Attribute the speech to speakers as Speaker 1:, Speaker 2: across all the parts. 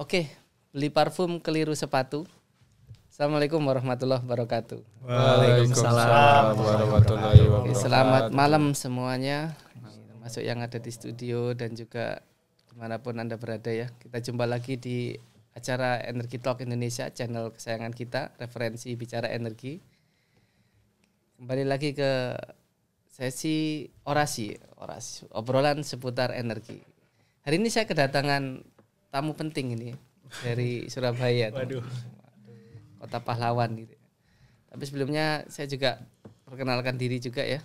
Speaker 1: Oke, beli parfum keliru sepatu. Assalamualaikum warahmatullahi wabarakatuh.
Speaker 2: Waalaikumsalam warahmatullahi wabarakatuh.
Speaker 1: Selamat malam semuanya, termasuk yang ada di studio dan juga dimanapun Anda berada ya. Kita jumpa lagi di acara Energi Talk Indonesia, channel kesayangan kita, referensi bicara energi. Kembali lagi ke sesi orasi, obrolan seputar energi. Hari ini saya kedatangan tamu penting ini dari Surabaya, kota pahlawan gitu. Tapi sebelumnya saya juga perkenalkan diri juga ya.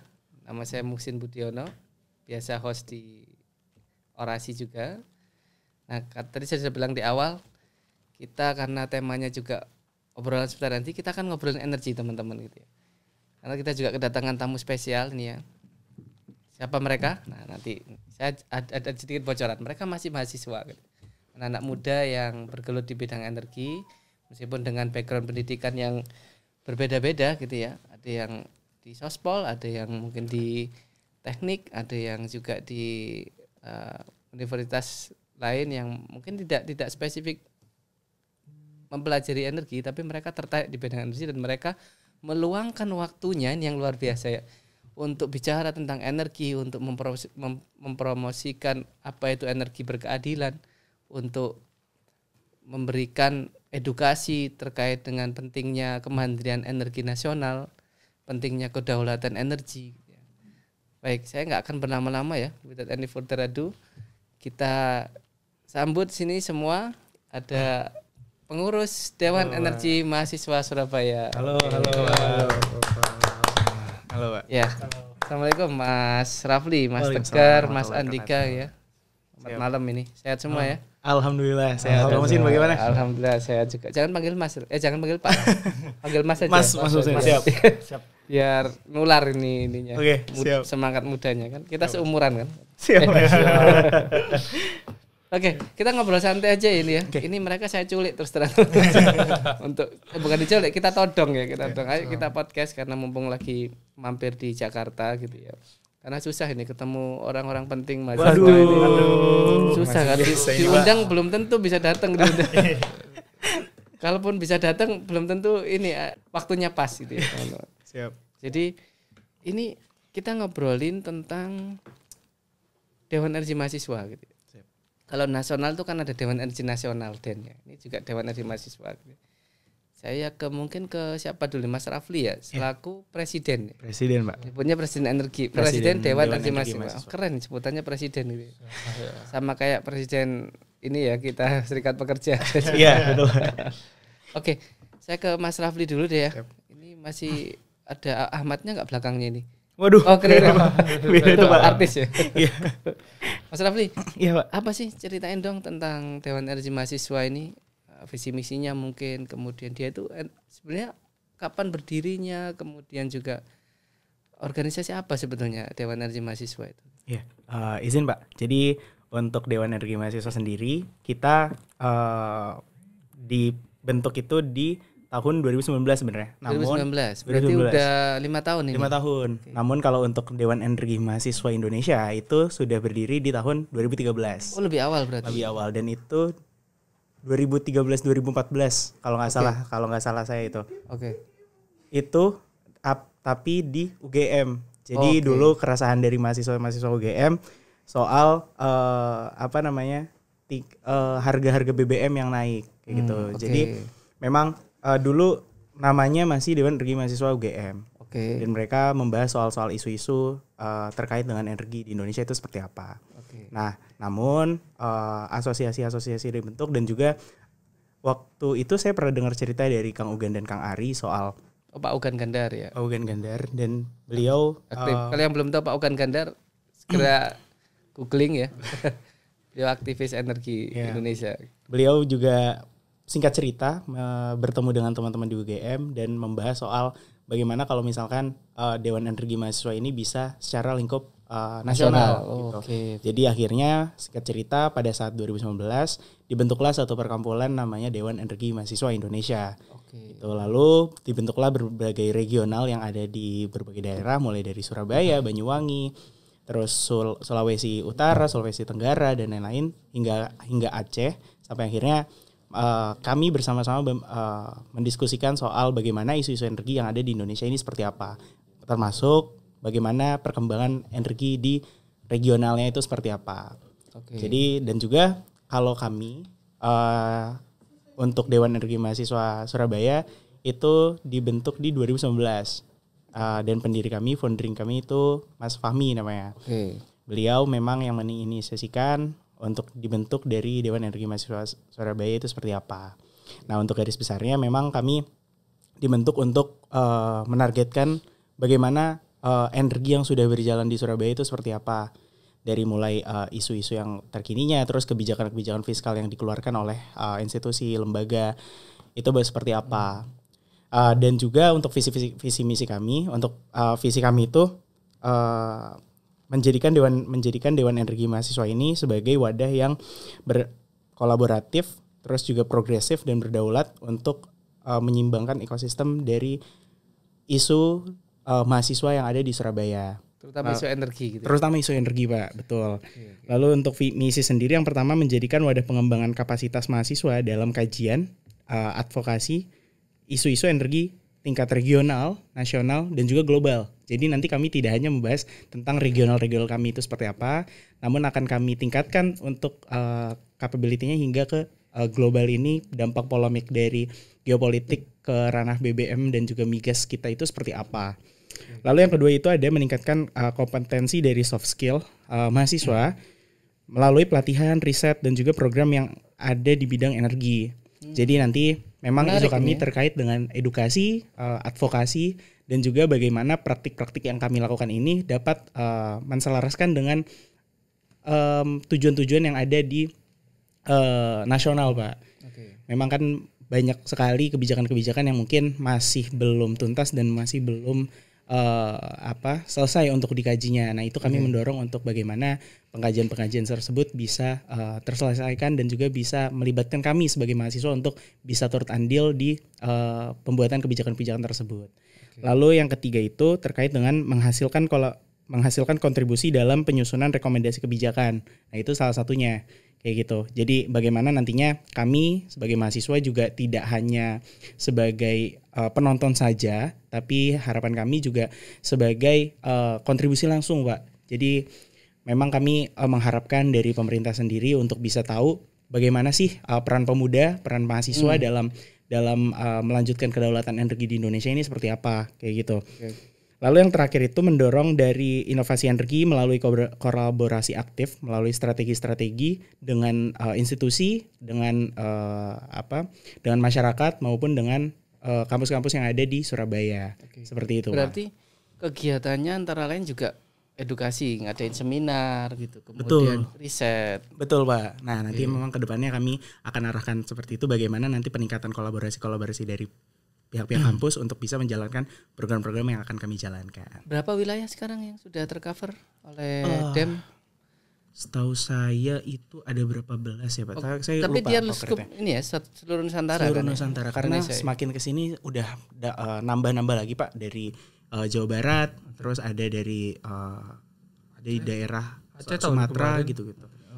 Speaker 1: Nama saya Muhsin Budiono, biasa host di orasi juga. Nah, tadi saya sudah bilang di awal, kita karena temanya juga obrolan seputar energi, kita akan ngobrolin energi teman-teman gitu ya. Karena kita juga kedatangan tamu spesial nih ya. Siapa mereka? Nah, nanti saya ada sedikit bocoran. Mereka masih mahasiswa gitu. Anak-anak muda yang bergelut di bidang energi, meskipun dengan background pendidikan yang berbeda-beda gitu ya. Ada yang di Sospol, ada yang mungkin di teknik, ada yang juga di universitas lain yang mungkin tidak spesifik mempelajari energi, tapi mereka tertarik di bidang energi dan mereka meluangkan waktunya, ini yang luar biasa ya, untuk bicara tentang energi, untuk mempromosikan apa itu energi berkeadilan, untuk memberikan edukasi terkait dengan pentingnya kemandirian energi nasional, pentingnya kedaulatan energi. Baik, saya nggak akan berlama-lama ya. Without any further ado, kita sambut sini semua. Ada pengurus Dewan Energi Mahasiswa Surabaya.
Speaker 2: Halo. Halo, Pak.
Speaker 1: Ya. Assalamualaikum Mas Rafli, Mas Tegar, Mas Andika ya. Selamat malam ini. Sehat semua ya?
Speaker 2: Alhamdulillah sehat. Kamu sih bagaimana?
Speaker 1: Alhamdulillah sehat juga. Jangan panggil Mas, jangan panggil Pak. Panggil Mas aja.
Speaker 2: Mas siap.
Speaker 1: Biar nular ininya.
Speaker 2: Oke, siap.
Speaker 1: Semangat mudanya kan. Kita seumuran kan.
Speaker 2: Siap.
Speaker 1: Oke, kita ngobrol santai aja ini ya. Ini mereka saya culik terus terang. Untuk bukan diculik, kita todong ya, kita todong. Ayo kita podcast karena mumpung lagi mampir di Jakarta gitu ya. Karena susah ini ketemu orang-orang penting mahasiswa ini. Susah kan diundang belum tentu bisa datang diundang. Kalaupun bisa datang belum tentu ini waktunya pas gitu ya.
Speaker 2: Siap.
Speaker 1: Jadi ini kita ngobrolin tentang Dewan Energi Mahasiswa gitu. Siap. Kalau nasional itu kan ada Dewan Energi Nasional Den ya. Ini juga Dewan Energi Mahasiswa gitu. Saya mungkin ke siapa dulu, Mas Rafli ya, selaku presiden.
Speaker 2: Presiden, Pak.
Speaker 1: Sebutnya presiden energi, presiden Dewan Energi Mahasiswa. Keren sebutannya presiden gitu. Sama kayak presiden ini ya, kita Serikat Pekerja.
Speaker 2: Iya, betul.
Speaker 1: Oke, saya ke Mas Rafli dulu deh ya. Ini masih ada Ahmadnya nggak belakangnya ini?
Speaker 2: Waduh.
Speaker 1: Oh, keren.
Speaker 2: Itu Pak,
Speaker 1: artis ya.
Speaker 2: Iya.
Speaker 1: Mas Rafli.
Speaker 2: Iya, Pak.
Speaker 1: Apa sih ceritain dong tentang Dewan Energi Mahasiswa ini? Visi misinya mungkin, kemudian dia itu sebenarnya kapan berdirinya, kemudian juga organisasi apa sebetulnya Dewan Energi Mahasiswa itu?
Speaker 2: Iya, izin Pak. Jadi untuk Dewan Energi Mahasiswa sendiri kita dibentuk itu di tahun 2019 sebenarnya.
Speaker 1: 2019. Berarti udah 5 tahun ini.
Speaker 2: 5 tahun. Okay. Namun kalau untuk Dewan Energi Mahasiswa Indonesia itu sudah berdiri di tahun 2013.
Speaker 1: Oh, lebih awal berarti.
Speaker 2: Lebih awal, dan itu 2013-2014 kalau nggak salah saya itu.
Speaker 1: Oke.
Speaker 2: Itu tapi di UGM. Jadi dulu keresahan dari mahasiswa UGM soal harga-harga BBM yang naik kayak gitu. Jadi memang dulu namanya masih Dewan Energi Mahasiswa UGM. Dan mereka membahas soal isu-isu terkait dengan energi di Indonesia itu seperti apa. Nah, namun asosiasi-asosiasi dibentuk, dan juga waktu itu saya pernah dengar cerita dari Kang Ugan dan Kang Ari soal
Speaker 1: Pak Ugan Gandar ya.
Speaker 2: Pak Ugan Gandar, dan beliau
Speaker 1: aktif. Kalau yang belum tahu Pak Ugan Gandar segera googling ya. Beliau aktivis energi Indonesia.
Speaker 2: Beliau juga singkat cerita bertemu dengan teman-teman di UGM dan membahas soal bagaimana kalau misalkan Dewan Energi Mahasiswa ini bisa secara lingkup nasional gitu. Jadi akhirnya singkat cerita pada saat 2019 dibentuklah satu perkumpulan namanya Dewan Energi Mahasiswa Indonesia. Gitu. Lalu dibentuklah berbagai regional yang ada di berbagai daerah, mulai dari Surabaya, Banyuwangi, terus Sulawesi Utara, Sulawesi Tenggara, dan lain-lain hingga Aceh, sampai akhirnya kami bersama-sama mendiskusikan soal bagaimana isu-isu energi yang ada di Indonesia ini seperti apa, termasuk bagaimana perkembangan energi di regionalnya itu seperti apa. Jadi dan juga kalau kami untuk Dewan Energi Mahasiswa Surabaya itu dibentuk di 2019 dan pendiri kami, founding kami itu Mas Fahmi namanya. Beliau memang yang menginisiasikan untuk dibentuk dari Dewan Energi Mahasiswa Surabaya itu seperti apa. Nah untuk garis besarnya memang kami dibentuk untuk menargetkan bagaimana energi yang sudah berjalan di Surabaya itu seperti apa. Dari mulai isu-isu yang terkininya, terus kebijakan-kebijakan fiskal yang dikeluarkan oleh institusi, lembaga, itu seperti apa. Dan juga untuk visi misi kami, untuk visi kami itu menjadikan Dewan Energi Mahasiswa ini sebagai wadah yang berkolaboratif, terus juga progresif dan berdaulat untuk menyimbangkan ekosistem dari isu mahasiswa yang ada di Surabaya.
Speaker 1: Terutama isu energi gitu.
Speaker 2: Terutama isu energi, Pak, betul. Lalu untuk misi sendiri yang pertama menjadikan wadah pengembangan kapasitas mahasiswa dalam kajian, advokasi, isu-isu energi tingkat regional, nasional, dan juga global. Jadi nanti kami tidak hanya membahas tentang regional kami itu seperti apa, namun akan kami tingkatkan untuk capability-nya hingga ke global ini, dampak polemik dari geopolitik ke ranah BBM dan juga migas kita itu seperti apa. Lalu yang kedua itu ada meningkatkan kompetensi dari soft skill mahasiswa melalui pelatihan, riset, dan juga program yang ada di bidang energi. Jadi nanti memang isu kami terkait dengan edukasi, advokasi, dan juga bagaimana praktik-praktik yang kami lakukan ini dapat menselaraskan dengan tujuan-tujuan yang ada di nasional, Pak. Memang kan banyak sekali kebijakan-kebijakan yang mungkin masih belum tuntas dan masih belum selesai untuk dikajinya. Nah itu kami mendorong untuk bagaimana pengkajian-pengkajian tersebut bisa terselesaikan dan juga bisa melibatkan kami sebagai mahasiswa untuk bisa turut andil di pembuatan kebijakan-kebijakan tersebut. Lalu yang ketiga itu terkait dengan menghasilkan kontribusi dalam penyusunan rekomendasi kebijakan. Nah itu salah satunya. Kayak gitu. Jadi bagaimana nantinya kami sebagai mahasiswa juga tidak hanya sebagai penonton saja, tapi harapan kami juga sebagai kontribusi langsung, Pak. Jadi memang kami mengharapkan dari pemerintah sendiri untuk bisa tahu bagaimana sih peran pemuda, peran mahasiswa dalam melanjutkan kedaulatan energi di Indonesia ini seperti apa, kayak gitu. Lalu yang terakhir itu mendorong dari inovasi energi melalui kolaborasi aktif, melalui strategi-strategi dengan institusi, dengan dengan masyarakat maupun dengan kampus-kampus yang ada di Surabaya. Seperti itu.
Speaker 1: Berarti kegiatannya antara lain juga edukasi, ngadain seminar gitu, kemudian riset.
Speaker 2: Betul, Pak. Nah, nanti memang kedepannya kami akan arahkan seperti itu, bagaimana nanti peningkatan kolaborasi dari pihak-pihak kampus untuk bisa menjalankan program-program yang akan kami jalankan.
Speaker 1: Berapa wilayah sekarang yang sudah tercover oleh DEM?
Speaker 2: Setahu saya itu ada berapa belas ya, Pak. Saya
Speaker 1: tapi
Speaker 2: lupa.
Speaker 1: Dia ini ya seluruh Nusantara.
Speaker 2: Seluruh Nusantara karena semakin kesini udah nambah-nambah lagi, Pak, dari Jawa Barat, terus ada dari daerah Sumatera gitu.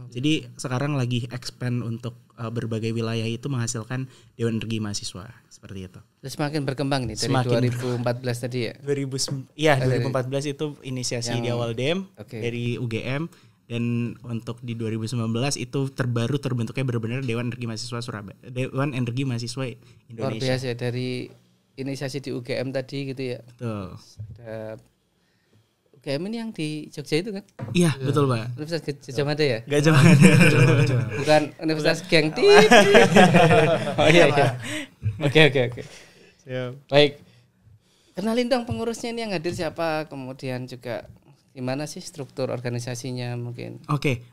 Speaker 2: Jadi sekarang lagi expand untuk berbagai wilayah itu menghasilkan Dewan Energi Mahasiswa seperti itu.
Speaker 1: Terus semakin berkembang nih dari 2014 tadi ya?
Speaker 2: 2014 itu inisiasi di awal DEM dari UGM, dan untuk di 2019 itu terbentuknya benar-benar Dewan Energi Mahasiswa Surabaya, Dewan Energi Mahasiswa Indonesia.
Speaker 1: Luar biasa dari inisiasi di UGM tadi gitu ya.
Speaker 2: Betul.
Speaker 1: Ada UGM ini yang di Jogja itu kan?
Speaker 2: Iya, betul, Pak.
Speaker 1: Universitas Gajah Mada ya?
Speaker 2: Gajah Mada.
Speaker 1: Bukan Universitas Geng Tit. Oh iya. Oke. Siap. Baik. Kenalin dong pengurusnya ini yang hadir siapa, kemudian juga gimana sih struktur organisasinya mungkin.
Speaker 2: Oke.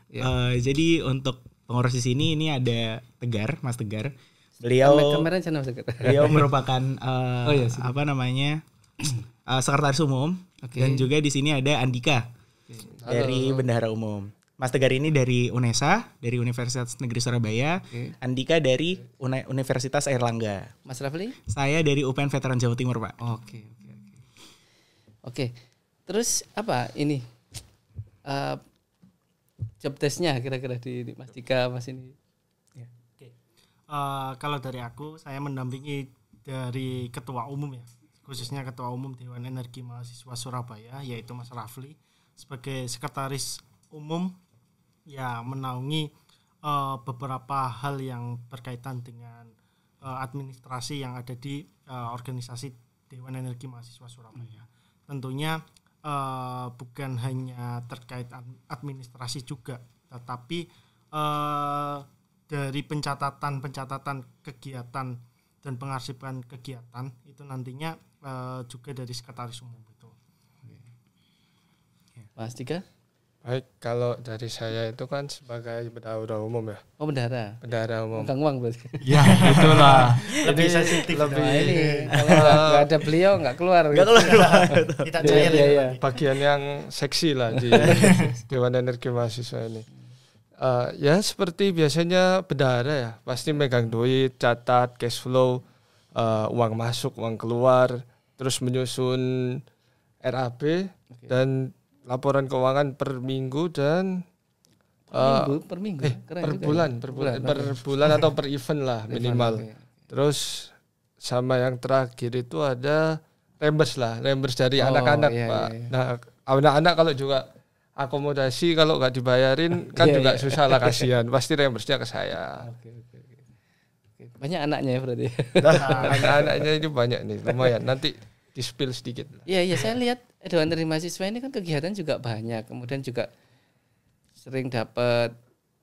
Speaker 2: Jadi untuk pengurus di sini ini ada Tegar, Mas Tegar. Beliau merupakan sekretaris umum. Dan juga di sini ada Andika dari Bendahara Umum. Mas Tegar ini dari UNESA, dari Universitas Negeri Surabaya. Andika dari Universitas Airlangga.
Speaker 1: Mas Rafli?
Speaker 2: Saya dari UPN Veteran Jawa Timur, Pak.
Speaker 1: Oke. Terus apa ini? Job desk-nya kira-kira di Mas Dika, Mas ini.
Speaker 3: Kalau dari aku, saya mendampingi dari ketua umum ya, khususnya ketua umum Dewan Energi Mahasiswa Surabaya, yaitu Mas Rafli, sebagai sekretaris umum ya menaungi beberapa hal yang berkaitan dengan administrasi yang ada di organisasi Dewan Energi Mahasiswa Surabaya. Tentunya bukan hanya terkait administrasi juga, tetapi dari pencatatan kegiatan dan pengarsipan kegiatan itu nantinya juga dari sekretaris umum itu.
Speaker 1: Mas Dika?
Speaker 4: Baik, kalau dari saya itu kan sebagai bendahara umum ya.
Speaker 1: Oh, bendahara.
Speaker 4: Bendahara umum.
Speaker 1: Pegang uang berarti.
Speaker 5: Ya, itulah.
Speaker 3: Lebih sensitif.
Speaker 1: Ini kalau nggak ada beliau nggak keluar.
Speaker 3: Tidak cair ya.
Speaker 4: Bagian yang seksi lah di Dewan Energi Mahasiswa ini. Ya seperti biasanya bendahara ya, pasti megang duit, catat, cash flow, uang masuk, uang keluar, terus menyusun RAB dan laporan keuangan per minggu dan
Speaker 1: per minggu.
Speaker 4: per bulan atau per event lah minimal. Terus sama yang terakhir itu ada reimburse dari anak-anak, Pak.
Speaker 1: Iya.
Speaker 4: Nah, anak-anak kalau juga akomodasi kalau nggak dibayarin kan juga susah lah, kasihan. Pasti reimburse-nya ke saya.
Speaker 1: Oke. Banyak anaknya ya berarti.
Speaker 4: Anak-anaknya ini banyak nih, lumayan. Nanti di-spill sedikit.
Speaker 1: Iya, saya lihat Dewan Energi Mahasiswa ini kan kegiatan juga banyak. Kemudian juga sering dapat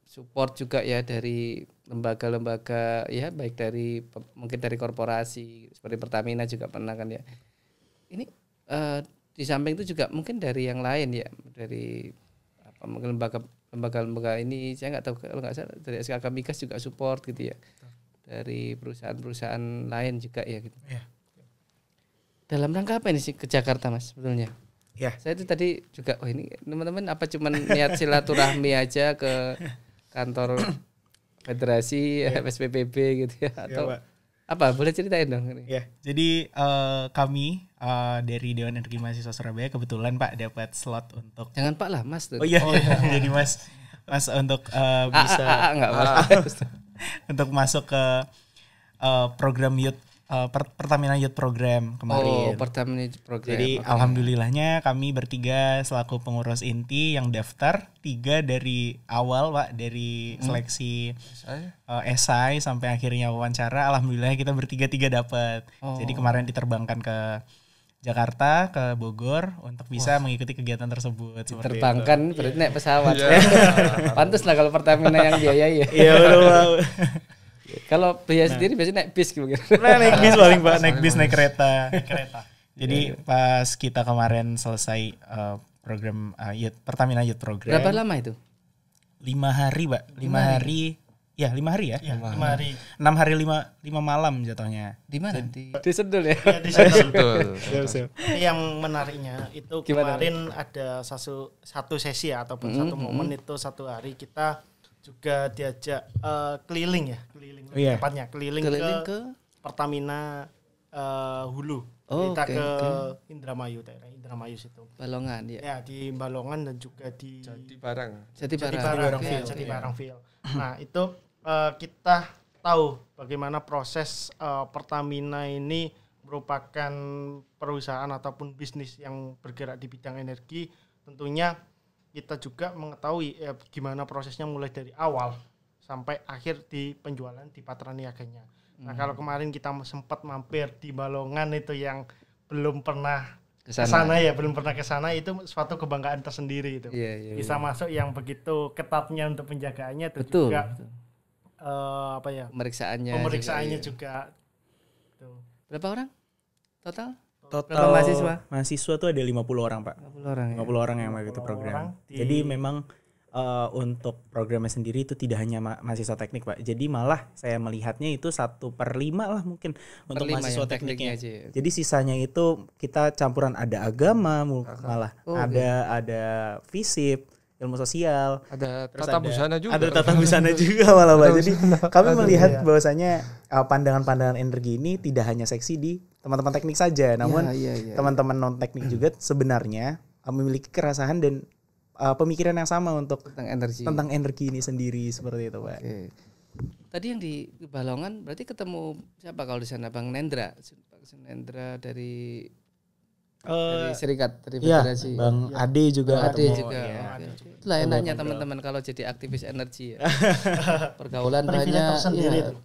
Speaker 1: support juga ya dari lembaga-lembaga ya, baik dari mungkin dari korporasi seperti Pertamina juga pernah kan ya. Ini di samping itu juga mungkin dari yang lain ya, dari apa mungkin lembaga ini saya nggak tahu, kalau nggak salah dari SKK Migas juga support gitu ya. Dari perusahaan-perusahaan lain juga ya gitu.
Speaker 2: Ya.
Speaker 1: Dalam rangka apa ini sih ke Jakarta Mas sebetulnya?
Speaker 2: Ya.
Speaker 1: Saya itu tadi juga ini teman-teman apa cuman niat silaturahmi aja ke kantor federasi FSPPB gitu ya atau
Speaker 2: Pak.
Speaker 1: apa? Boleh ceritain dong ini.
Speaker 2: Ya, jadi kami dari Dewan Energi Mahasiswa Surabaya kebetulan Pak dapat slot untuk
Speaker 1: Jangan Pak lah Mas tuh.
Speaker 2: Oh iya, jadi Mas untuk bisa
Speaker 1: enggak Mas.
Speaker 2: untuk masuk ke program youth Pertamina Youth Program kemarin.
Speaker 1: Oh, Pertamina Program.
Speaker 2: Jadi alhamdulillahnya kami bertiga selaku pengurus inti yang daftar 3 dari awal Pak, dari seleksi esai sampai akhirnya wawancara. Alhamdulillah kita bertiga dapat. Jadi kemarin diterbangkan ke Jakarta, ke Bogor untuk bisa mengikuti kegiatan tersebut.
Speaker 1: Terbangkan berarti naik pesawat. Pantas lah kalau Pertamina yang biayai ya.
Speaker 2: Iya betul Pak.
Speaker 1: Kalau biaya sendiri biasanya naik bis gitu.
Speaker 2: Naik bis paling Pak, naik kereta. Jadi pas kita kemarin selesai program Pertamina Youth Program.
Speaker 1: Berapa lama itu?
Speaker 2: 5 hari Pak, 5 hari. Ya 5 hari ya.
Speaker 3: 5 hari.
Speaker 2: 6 hari 5 malam jatuhnya.
Speaker 1: Di mana? Di Sentul ya.
Speaker 3: Ya, di situ.
Speaker 4: Betul.
Speaker 3: Yang menariknya itu
Speaker 1: Gimana?
Speaker 3: kemarin ada satu sesi ya, ataupun satu momen itu 1 hari kita juga diajak keliling tepatnya keliling ke Pertamina Hulu. Kita ke Indramayu, daerah Indramayu situ.
Speaker 1: Balongan ya.
Speaker 3: Ya, di Balongan dan juga di
Speaker 4: Jati Barang.
Speaker 3: Jati Barangville. Nah, itu kita tahu bagaimana proses Pertamina ini merupakan perusahaan ataupun bisnis yang bergerak di bidang energi. Tentunya kita juga mengetahui gimana prosesnya mulai dari awal sampai akhir di penjualan di patra niaganya. Nah, kalau kemarin kita sempat mampir di Balongan itu yang belum pernah kesana ya, belum pernah kesana, itu suatu kebanggaan tersendiri itu.
Speaker 1: Iya.
Speaker 3: Bisa masuk yang begitu ketatnya untuk penjagaannya, dan
Speaker 1: Betul.
Speaker 3: juga
Speaker 1: Pemeriksaannya
Speaker 3: juga. Tuh.
Speaker 1: Berapa orang total?
Speaker 2: Total mahasiswa tuh ada 50 orang Pak.
Speaker 1: 50 orang ya.
Speaker 2: 50 orang yang mengikuti program. Jadi memang untuk programnya sendiri itu tidak hanya mahasiswa teknik Pak. Jadi malah saya melihatnya itu 1/5 lah mungkin untuk mahasiswa tekniknya.
Speaker 1: aja ya.
Speaker 2: Jadi sisanya itu kita campuran, ada agama malah, ada FISIP, ilmu sosial,
Speaker 4: Ada tata busana juga.
Speaker 2: ada tata busana juga malah Pak. Jadi kami melihat bahwasanya pandangan-pandangan energi ini tidak hanya seksi di teman-teman teknik saja, namun teman-teman non teknik juga sebenarnya memiliki kerasahan dan pemikiran yang sama untuk
Speaker 1: Tentang energi.
Speaker 2: tentang energi ini sendiri, seperti itu Pak.
Speaker 1: Oke. tadi yang di Balongan berarti ketemu siapa kalau di sana Bang Nendra dari serikat dari
Speaker 2: Iya,
Speaker 1: federasi.
Speaker 2: Bang Ade juga
Speaker 1: Ade
Speaker 2: ketemu.
Speaker 1: juga.
Speaker 2: Iya.
Speaker 1: Oke. Itulah enaknya teman-teman kalau jadi aktivis energi ya. Pergaulan
Speaker 3: Privilege
Speaker 1: banyak,
Speaker 3: tersendiri
Speaker 1: iya,
Speaker 3: tuh.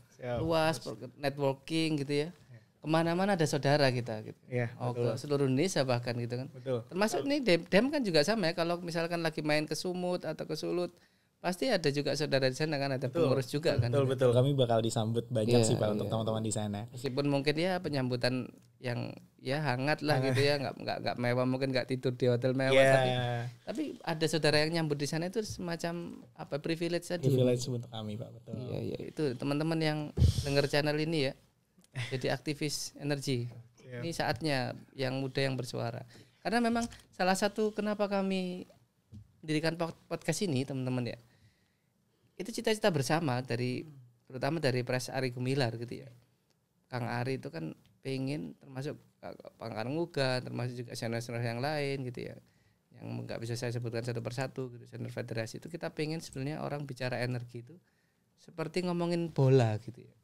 Speaker 1: luas, networking gitu ya. Kemana-mana ada saudara kita gitu.
Speaker 2: Iya,
Speaker 1: Ke seluruh Indonesia bahkan gitu kan.
Speaker 2: Betul.
Speaker 1: Termasuk nih Dem kan juga sama ya. Kalau misalkan lagi main ke Sumut atau ke Sulut, pasti ada juga saudara di sana kan, ada pengurus juga kan.
Speaker 2: Betul. Kami bakal disambut banyak
Speaker 1: Iya,
Speaker 2: sih Pak untuk
Speaker 1: iya.
Speaker 2: teman-teman di sana.
Speaker 1: Meskipun mungkin ya penyambutan yang ya hangat lah gitu ya, nggak mewah, mungkin nggak tidur di hotel mewah, tapi ada saudara yang nyambut di sana itu semacam apa privilege tadi.
Speaker 2: Privilege untuk kami Pak, betul.
Speaker 1: Iya itu teman-teman yang dengar channel ini ya, jadi aktivis energi. Ini saatnya yang muda yang bersuara. Karena memang salah satu kenapa kami mendirikan podcast ini teman-teman ya, itu cita-cita bersama terutama dari Pres Ari Gumilar gitu ya. Kang Ari itu kan pengen, termasuk Pak Karnguga, termasuk juga senior-senior yang lain gitu ya, yang nggak bisa saya sebutkan satu persatu gitu, senior federasi itu kita pengen sebenarnya orang bicara energi itu seperti ngomongin bola gitu ya.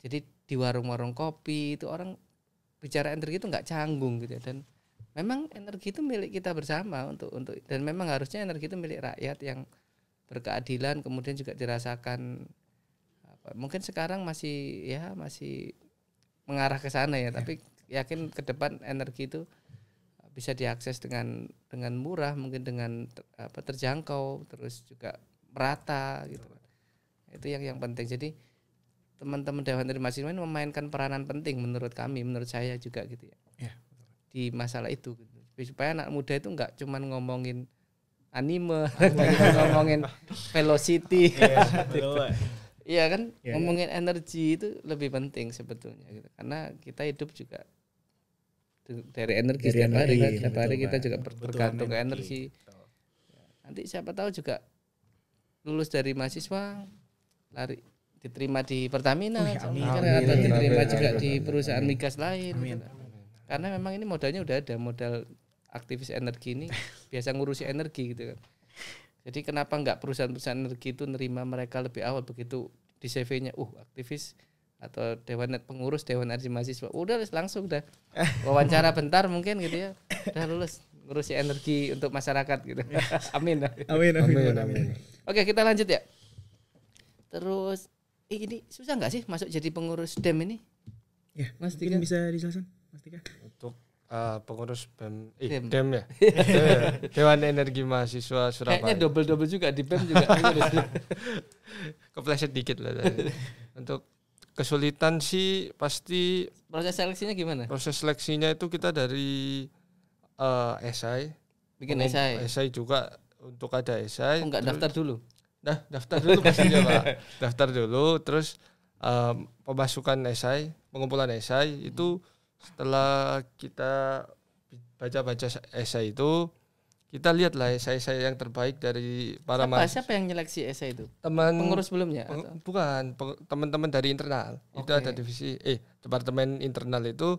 Speaker 1: Jadi di warung-warung kopi itu orang bicara energi itu nggak canggung gitu ya, dan memang energi itu milik kita bersama untuk dan memang harusnya energi itu milik rakyat yang berkeadilan, kemudian juga dirasakan mungkin sekarang masih mengarah ke sana ya, tapi yakin ke depan energi itu bisa diakses dengan murah, mungkin dengan terjangkau, terus juga merata gitu. Itu yang penting. Jadi teman-teman Dewan Energi Mahasiswa ini memainkan peranan penting menurut kami, menurut saya juga gitu ya. Di masalah itu gitu. Supaya anak muda itu enggak cuman ngomongin anime, ngomongin velocity. Iya kan, ngomongin energi itu lebih penting sebetulnya gitu. Karena kita hidup juga dari energi setiap hari kan. Setiap hari kita juga bergantung ke energi. Nanti siapa tahu juga lulus dari mahasiswa diterima di Pertamina, atau diterima juga di perusahaan migas lain. Gitu. Karena memang ini modalnya udah ada, modal aktivis energi ini biasa ngurusi energi gitu kan. Jadi kenapa enggak perusahaan-perusahaan energi itu nerima mereka lebih awal, begitu di CV-nya aktivis atau pengurus Dewan Energi Mahasiswa, udah langsung dah wawancara bentar mungkin gitu ya, udah lulus ngurusi energi untuk masyarakat gitu. Amin. Oke, kita lanjut ya. Terus ini susah nggak sih masuk jadi pengurus DEM ini?
Speaker 2: Ya,
Speaker 1: Mas
Speaker 2: mungkin
Speaker 1: Tika
Speaker 2: bisa dijelaskan Mas Tika.
Speaker 4: Untuk pengurus BEM,
Speaker 1: DEM.
Speaker 4: DEM ya. Dewan Energi Mahasiswa Surabaya.
Speaker 1: Kayaknya double juga di BEM juga.
Speaker 4: Kepleset dikit lah tadi. Untuk kesulitan sih pasti
Speaker 1: Proses seleksinya gimana?
Speaker 4: proses seleksinya itu kita dari esai.
Speaker 1: Bikin esai.
Speaker 4: Esai juga, untuk ada esai.
Speaker 1: Enggak daftar dulu.
Speaker 4: Daftar dulu pastinya Pak. Daftar dulu, terus pemasukan esai, pengumpulan esai itu setelah kita baca-baca esai itu, kita lihatlah esai-esai yang terbaik dari para
Speaker 1: Siapa yang nyeleksi esai itu?
Speaker 4: teman
Speaker 1: Pengurus sebelumnya?
Speaker 4: bukan teman-teman dari internal. Itu ada divisi departemen internal itu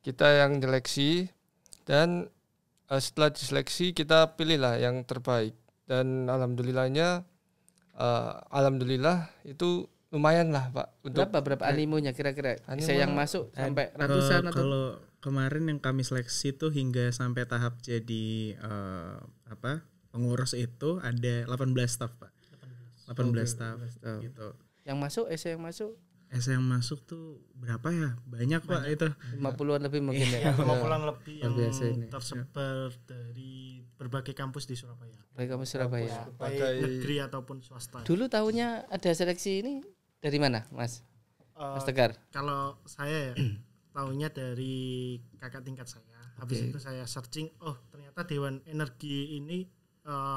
Speaker 4: kita yang nyeleksi, dan setelah diseleksi kita pilihlah yang terbaik, dan alhamdulillah itu lumayan lah Pak. Untuk
Speaker 1: Berapa animonya kira-kira? Esai yang masuk sampai ratusan atau?
Speaker 2: Kalau kemarin yang kami seleksi tuh hingga sampai tahap jadi pengurus itu ada 18 staf Pak. 18 staf gitu.
Speaker 1: Yang masuk esai yang masuk?
Speaker 2: Esai yang masuk tuh berapa ya? Banyak Pak itu.
Speaker 1: 50-an lebih mungkin ya.
Speaker 3: 50-an lebih yang
Speaker 1: biasa ini.
Speaker 3: tersebar dari berbagai kampus di Surabaya.
Speaker 1: Baik kamu Surabaya.
Speaker 3: Baik negeri ataupun swasta.
Speaker 1: Dulu tahunya ada seleksi ini dari mana, Mas? Mas Tegar.
Speaker 3: Kalau saya ya tahunya dari kakak tingkat saya. Habis itu saya searching, ternyata Dewan Energi ini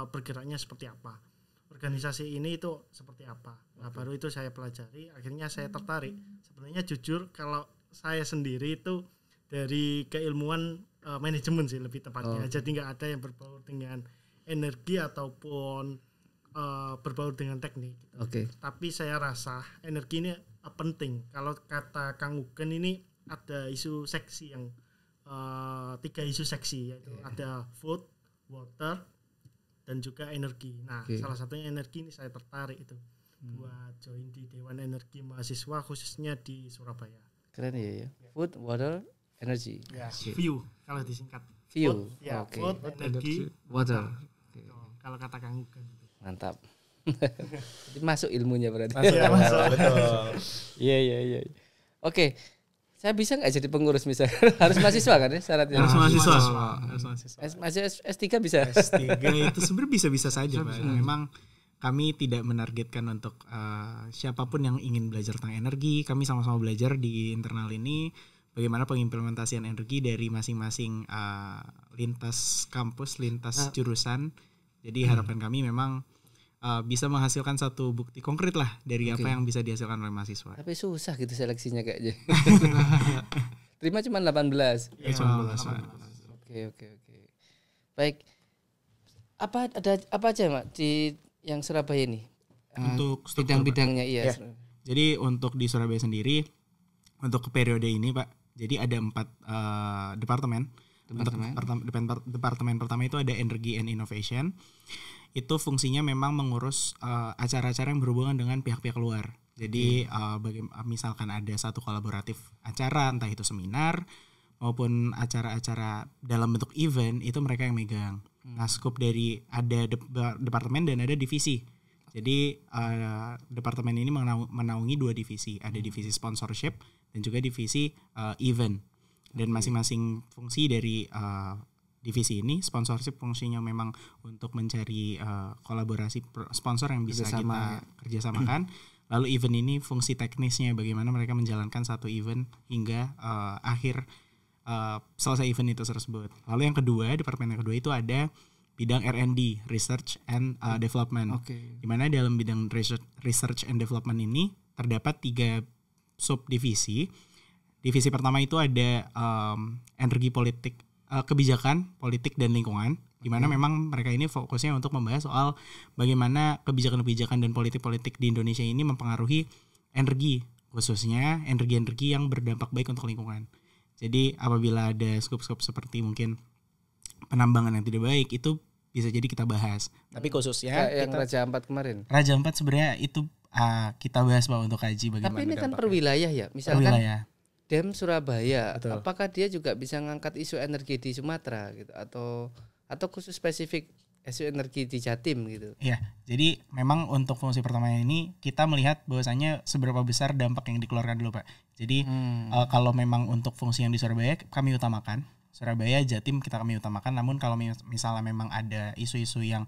Speaker 3: bergeraknya seperti apa, organisasi ini itu seperti apa. Nah baru itu saya pelajari, akhirnya saya tertarik. Sebenarnya jujur kalau saya sendiri itu dari keilmuan manajemen sih lebih tepatnya. Jadi nggak ada yang berbau dengan energi ataupun berbaur dengan teknik gitu. Tapi saya rasa energi ini penting. Kalau kata Kang Ugen ini ada isu seksi yang 3 isu seksi, yaitu ada food, water, dan juga energi. Nah salah satunya energi ini saya tertarik itu. buat join di Dewan Energi Mahasiswa khususnya di Surabaya.
Speaker 1: Keren ya. Food, water, energy.
Speaker 3: Ya, view kalau disingkat.
Speaker 1: View.
Speaker 3: Food, ya,
Speaker 1: Oke.
Speaker 3: food, energi,
Speaker 1: Water.
Speaker 3: kalau kata Kang Ugan.
Speaker 1: Mantap. Jadi masuk ilmunya berarti.
Speaker 2: Masuk. Betul.
Speaker 1: Iya. Oke. Saya bisa nggak jadi pengurus misalnya? Harus mahasiswa kan ya syaratnya?
Speaker 2: Harus mahasiswa.
Speaker 1: Masih S3 bisa.
Speaker 2: S3 itu sebenarnya bisa-bisa saja, Pak. Memang kami tidak menargetkan untuk siapapun yang ingin belajar tentang energi. Kami sama-sama belajar di internal ini bagaimana pengimplementasian energi dari masing-masing lintas kampus, lintas jurusan. Jadi harapan kami memang bisa menghasilkan satu bukti konkret lah dari apa yang bisa dihasilkan oleh mahasiswa.
Speaker 1: Tapi susah gitu seleksinya kayaknya. Terima cuma 18.
Speaker 2: Ya, cuma 18.
Speaker 1: Oke. Baik. Apa aja Mak di yang Surabaya ini?
Speaker 2: Untuk
Speaker 1: bidang-bidangnya iya.
Speaker 2: Jadi untuk di Surabaya sendiri untuk periode ini Pak, jadi ada 4 departemen. Departemen pertama itu ada Energy and Innovation. Itu fungsinya memang mengurus acara-acara yang berhubungan dengan pihak-pihak luar. Jadi misalkan ada satu kolaboratif acara, entah itu seminar maupun acara-acara dalam bentuk event, itu mereka yang megang. Nah, skop dari ada departemen dan ada divisi. Jadi departemen ini menaungi 2 divisi, ada divisi sponsorship dan juga divisi event. Dan masing-masing fungsi dari divisi ini, sponsorship fungsinya memang untuk mencari kolaborasi sponsor yang bisa kita kerjasamakan. Lalu event ini fungsi teknisnya bagaimana mereka menjalankan satu event hingga akhir selesai event itu tersebut. Lalu yang kedua, departemen yang kedua itu ada bidang R&D, Research and Development. Di mana dalam bidang Research and Development ini terdapat 3 subdivisi. Divisi pertama itu ada energi politik, kebijakan, politik, dan lingkungan, di mana memang mereka ini fokusnya untuk membahas soal bagaimana kebijakan-kebijakan dan politik-politik di Indonesia ini mempengaruhi energi, khususnya energi-energi yang berdampak baik untuk lingkungan. Jadi apabila ada skop-skop seperti mungkin penambangan yang tidak baik, itu bisa jadi kita bahas. Tapi khususnya
Speaker 1: yang Raja Ampat kemarin.
Speaker 2: Raja Ampat sebenarnya itu kita bahas Pak untuk kaji bagaimana.
Speaker 1: Tapi ini kan per wilayah ya, misalkan Dem Surabaya, betul. Apakah dia juga bisa ngangkat isu energi di Sumatera gitu atau khusus spesifik isu energi di Jatim gitu?
Speaker 2: Iya, jadi memang untuk fungsi pertama ini kita melihat bahwasanya seberapa besar dampak yang dikeluarkan dulu Pak. Jadi kalau memang untuk fungsi yang di Surabaya kami utamakan, Surabaya, Jatim kami utamakan. Namun kalau misalnya memang ada isu-isu yang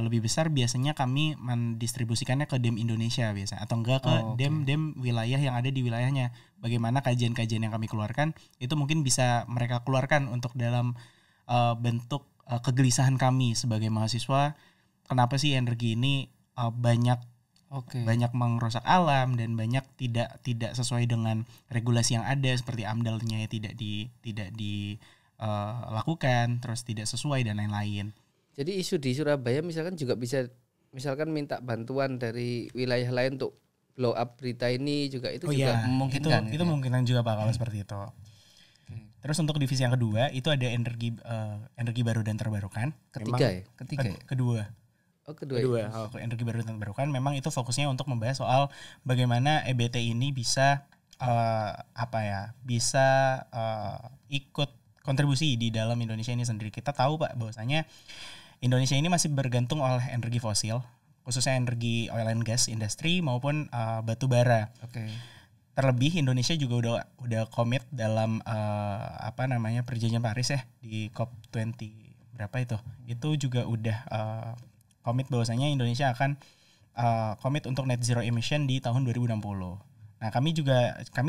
Speaker 2: lebih besar, biasanya kami mendistribusikannya ke DEM Indonesia biasa, atau enggak ke DEM wilayah yang ada di wilayahnya. Bagaimana kajian-kajian yang kami keluarkan itu mungkin bisa mereka keluarkan untuk dalam bentuk kegelisahan kami sebagai mahasiswa. Kenapa sih energi ini banyak merusak alam dan banyak tidak sesuai dengan regulasi yang ada, seperti AMDAL-nya tidak dilakukan, terus tidak sesuai dan lain-lain.
Speaker 1: Jadi isu di Surabaya misalkan juga bisa misalkan minta bantuan dari wilayah lain untuk blow up berita ini juga itu juga memungkinkan.
Speaker 2: Itu memungkinkan juga Pak kalau seperti itu. Terus untuk divisi yang kedua itu ada energi baru dan terbarukan. Kedua. Energi baru dan terbarukan memang itu fokusnya untuk membahas soal bagaimana EBT ini bisa ikut kontribusi di dalam Indonesia ini sendiri. Kita tahu Pak bahwasanya Indonesia ini masih bergantung oleh energi fosil, khususnya energi oil and gas industry maupun batu bara. Terlebih Indonesia juga udah komit dalam perjanjian Paris ya di COP20 berapa itu. Itu juga udah komit bahwasanya Indonesia akan komit untuk net zero emission di tahun 2060. Nah, kami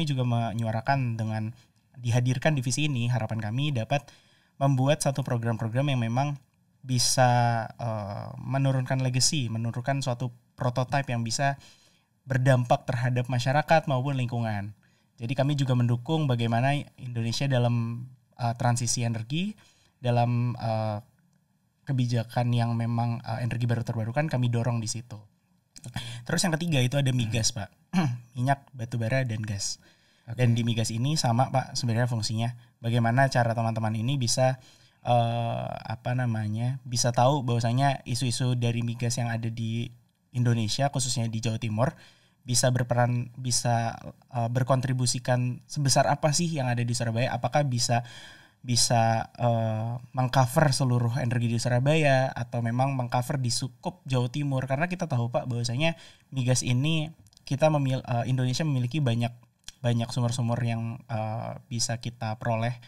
Speaker 2: juga menyuarakan dengan dihadirkan divisi ini, harapan kami dapat membuat satu program-program yang memang bisa menurunkan legacy, menurunkan suatu prototipe yang bisa berdampak terhadap masyarakat maupun lingkungan. Jadi kami juga mendukung bagaimana Indonesia dalam transisi energi, dalam kebijakan yang memang energi baru terbarukan, kami dorong di situ. Terus yang ketiga itu ada migas Pak, minyak, batu bara, dan gas. Dan di migas ini sama Pak sebenarnya fungsinya. Bagaimana cara teman-teman ini bisa bisa tahu bahwasanya isu-isu dari migas yang ada di Indonesia khususnya di Jawa Timur bisa berperan, bisa berkontribusikan sebesar apa sih yang ada di Surabaya? Apakah bisa mengcover seluruh energi di Surabaya atau memang mengcover di sukup Jawa Timur? Karena kita tahu Pak bahwasanya migas ini Indonesia memiliki banyak sumber-sumber yang bisa kita peroleh,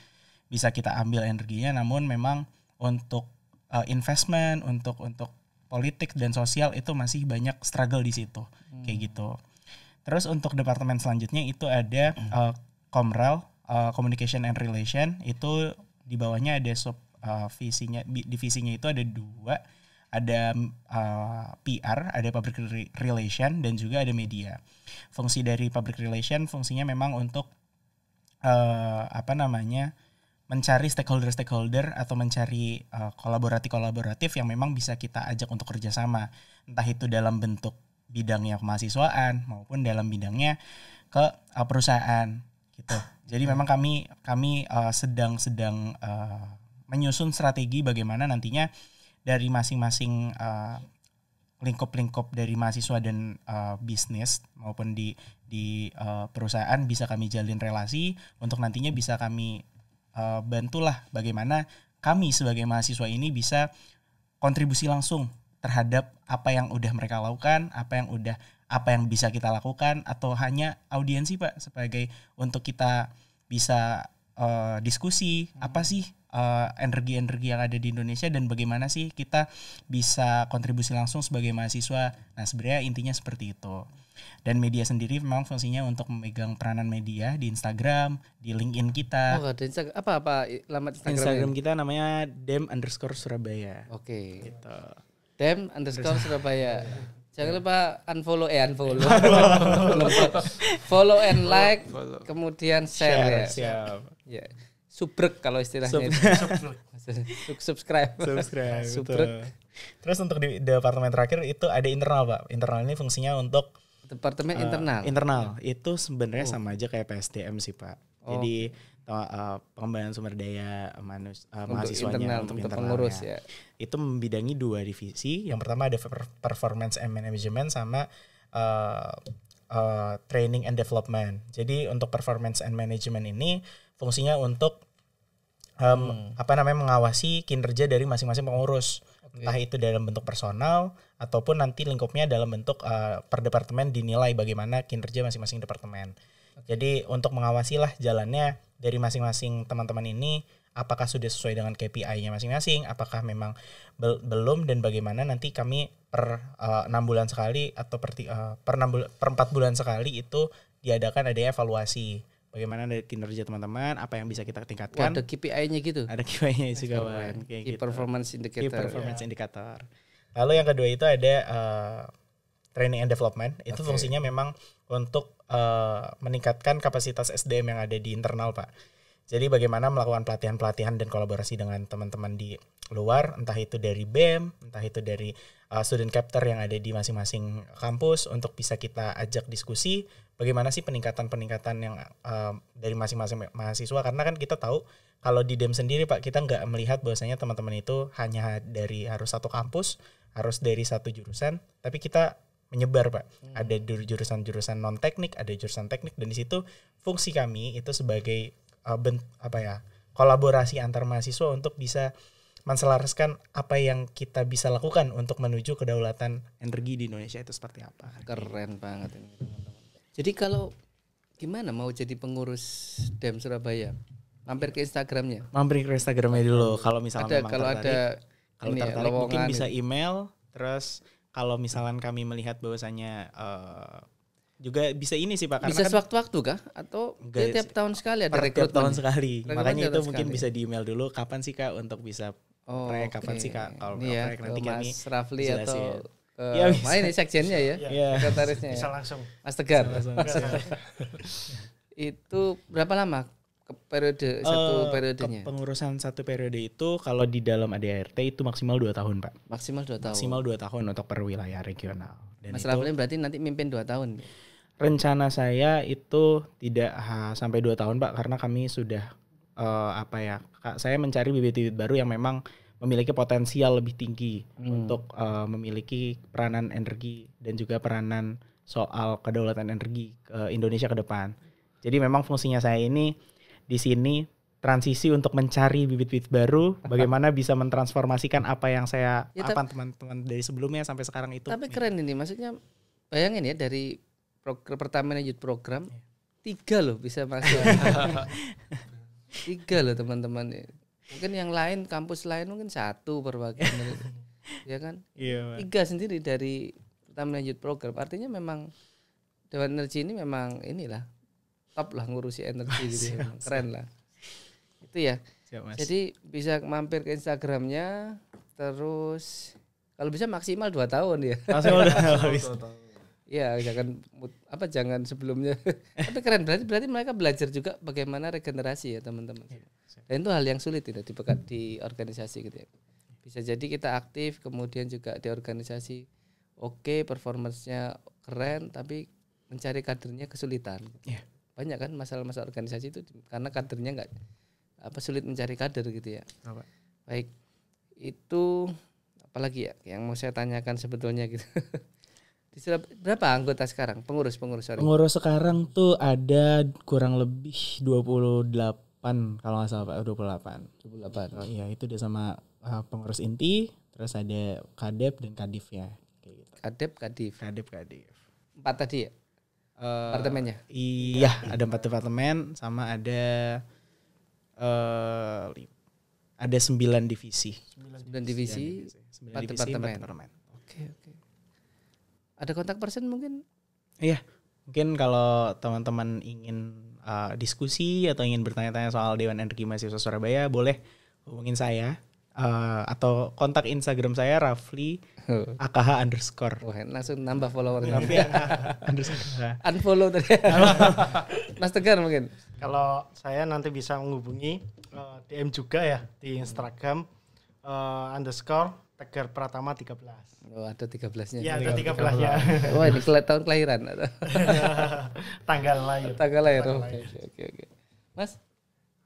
Speaker 2: bisa kita ambil energinya, namun memang untuk investment, untuk politik dan sosial itu masih banyak struggle di situ, kayak gitu. Terus untuk departemen selanjutnya itu ada Komrel, Communication and Relation, itu di bawahnya ada divisinya itu ada 2, ada PR, ada Public Relation, dan juga ada media. Fungsi dari Public Relation fungsinya memang untuk mencari stakeholder atau mencari kolaboratif yang memang bisa kita ajak untuk kerjasama, entah itu dalam bentuk bidangnya kemahasiswaan maupun dalam bidangnya ke perusahaan gitu. Jadi memang kami sedang menyusun strategi bagaimana nantinya dari masing-masing lingkup dari mahasiswa dan bisnis maupun di perusahaan bisa kami jalin relasi untuk nantinya bisa kami bantulah bagaimana kami sebagai mahasiswa ini bisa kontribusi langsung terhadap apa yang udah mereka lakukan, apa yang bisa kita lakukan, atau hanya audiensi Pak sebagai untuk kita bisa diskusi apa sih energi-energi yang ada di Indonesia dan bagaimana sih kita bisa kontribusi langsung sebagai mahasiswa. Nah sebenarnya intinya seperti itu. Dan media sendiri memang fungsinya untuk memegang peranan media di Instagram, di LinkedIn kita.
Speaker 1: Oh, ada Instagram. Apa alamat
Speaker 2: Instagram kita namanya dem_surabaya.
Speaker 1: Oke.
Speaker 2: Gitu.
Speaker 1: dem_surabaya. Jangan lupa unfollow. Follow and like, kemudian share ya.
Speaker 2: Siap.
Speaker 1: Ya. Subrek kalau istilahnya. Subscribe. Subrek.
Speaker 2: Terus untuk di departemen terakhir itu ada internal Pak. Internal ini fungsinya untuk
Speaker 1: Departemen internal.
Speaker 2: Internal itu sebenarnya sama aja kayak PSDM sih Pak. Jadi pengembangan sumber daya mahasiswanya untuk
Speaker 1: pengurus ya.
Speaker 2: Itu membidangi 2 divisi. Yang pertama ada performance and management sama training and development. Jadi untuk performance and management ini fungsinya untuk mengawasi kinerja dari masing-masing pengurus. Entah itu dalam bentuk personal ataupun nanti lingkupnya dalam bentuk per departemen dinilai bagaimana kinerja masing-masing departemen. Jadi untuk mengawasi lah jalannya dari masing-masing teman-teman ini, apakah sudah sesuai dengan KPI-nya masing-masing, apakah memang belum, dan bagaimana nanti kami per 6 bulan sekali atau per 4 bulan sekali itu diadakan adanya evaluasi. Bagaimana dari kinerja teman-teman, apa yang bisa kita tingkatkan.
Speaker 1: Ada KPI-nya gitu?
Speaker 2: Ada KPI-nya juga Wan.
Speaker 1: Key Performance Indicator.
Speaker 2: Key Performance Indicator. Lalu yang kedua itu ada Training and Development. Itu fungsinya memang untuk meningkatkan kapasitas SDM yang ada di internal Pak. Jadi bagaimana melakukan pelatihan-pelatihan dan kolaborasi dengan teman-teman di luar, entah itu dari BEM, entah itu dari student captor yang ada di masing-masing kampus untuk bisa kita ajak diskusi bagaimana sih peningkatan-peningkatan yang dari masing-masing mahasiswa, karena kan kita tahu kalau di DEM sendiri Pak kita nggak melihat bahwasanya teman-teman itu hanya dari harus satu kampus, harus dari satu jurusan, tapi kita menyebar Pak. Ada jurusan-jurusan non teknik, ada jurusan teknik, dan di situ fungsi kami itu sebagai kolaborasi antar mahasiswa untuk bisa menselaraskan apa yang kita bisa lakukan untuk menuju kedaulatan energi di Indonesia itu seperti apa.
Speaker 1: Keren banget ini teman-teman. Jadi kalau gimana mau jadi pengurus DEM Surabaya, mampir ke Instagramnya.
Speaker 2: Mampir ke Instagramnya dulu kalau misalnya memang
Speaker 1: kalau
Speaker 2: tertarik. Kalau
Speaker 1: ini
Speaker 2: tertarik mungkin
Speaker 1: lowongan
Speaker 2: bisa email. Terus kalau misalkan kami melihat bahwasanya juga bisa ini sih Pak, karena
Speaker 1: bisa
Speaker 2: kan
Speaker 1: sewaktu-waktu kah atau tiap tahun sekali ada rekrutmen?
Speaker 2: Tiap tahun sekali. Makanya itu mungkin
Speaker 1: sekali.
Speaker 2: bisa di email dulu kapan sih Kak untuk bisa proyek, kapan sih Kak kalau proyek nanti kami
Speaker 1: Mas Rafli atau ini sekjennya ya, sekretarisnya
Speaker 3: bisa
Speaker 1: ya.
Speaker 3: langsung.
Speaker 1: Mas Tegar. Itu berapa lama periode satu periodenya?
Speaker 2: Pengurusan satu periode itu kalau di dalam ADART itu maksimal 2 tahun Pak.
Speaker 1: Maksimal 2 tahun.
Speaker 2: Maksimal 2 tahun untuk per wilayah regional. Dan
Speaker 1: Mas Rafli berarti nanti mimpin 2 tahun.
Speaker 2: Rencana saya itu tidak sampai 2 tahun Pak, karena kami sudah saya mencari bibit-bibit baru yang memang memiliki potensial lebih tinggi untuk memiliki peranan energi dan juga peranan soal kedaulatan energi ke Indonesia ke depan. Jadi memang fungsinya saya ini di sini transisi untuk mencari bibit-bibit baru, bagaimana bisa mentransformasikan apa yang saya teman-teman dari sebelumnya sampai sekarang itu.
Speaker 1: Tapi keren ini, maksudnya bayangin ya dari Pertamina Youth Program 3 loh bisa masuk. 3 loh teman-teman. Mungkin yang lain kampus lain mungkin 1 perwakilan itu. Ya kan?
Speaker 2: Iya,
Speaker 1: 3 sendiri dari Pertamina Youth Program. Artinya memang Dewan Energi ini memang inilah top lah ngurusi energi gitu. Keren lah. Itu ya.
Speaker 2: Siap, Mas.
Speaker 1: Jadi bisa mampir ke Instagramnya, terus kalau bisa maksimal 2 tahun ya.
Speaker 2: Maksimal 2 tahun.
Speaker 1: Ya jangan sebelumnya. Tapi keren, berarti mereka belajar juga bagaimana regenerasi ya teman-teman. Dan itu hal yang sulit tidak di organisasi gitu ya. Bisa jadi kita aktif, kemudian juga di organisasi oke, performance-nya keren, tapi mencari kadernya kesulitan.
Speaker 2: Yeah.
Speaker 1: Banyak kan masalah-masalah organisasi itu karena kadernya nggak sulit mencari kader gitu ya. Baik, itu apalagi ya yang mau saya tanyakan sebetulnya gitu. Berapa anggota sekarang? Pengurus sorry.
Speaker 2: Pengurus sekarang tuh ada kurang lebih 28 kalau nggak salah Pak, 28. Oh iya, itu udah sama pengurus inti, terus ada Kadep dan Kadif ya. Kayak gitu.
Speaker 1: Kadep,
Speaker 2: Kadif.
Speaker 1: 4 tadi ya? Departemennya?
Speaker 2: Iya, ada 4 departemen sama ada 9 divisi.
Speaker 1: 9 divisi, 4 departemen. Oke. Ada kontak person mungkin?
Speaker 2: Iya, mungkin kalau teman-teman ingin diskusi atau ingin bertanya-tanya soal Dewan Energi Mahasiswa Surabaya, boleh hubungin saya atau kontak Instagram saya Rafli _AKH_.
Speaker 1: Wah, langsung nambah followernya.
Speaker 2: Unfollow
Speaker 1: tadi. Mas Tegar mungkin.
Speaker 3: Kalau saya nanti bisa menghubungi DM juga ya di Instagram _Tegar Pratama 13.
Speaker 1: Oh, ada 13-nya.
Speaker 3: Iya, ada 13 ya.
Speaker 1: Wah, ini tahun kelahiran atau
Speaker 3: tanggal lahir.
Speaker 1: Oke. Mas,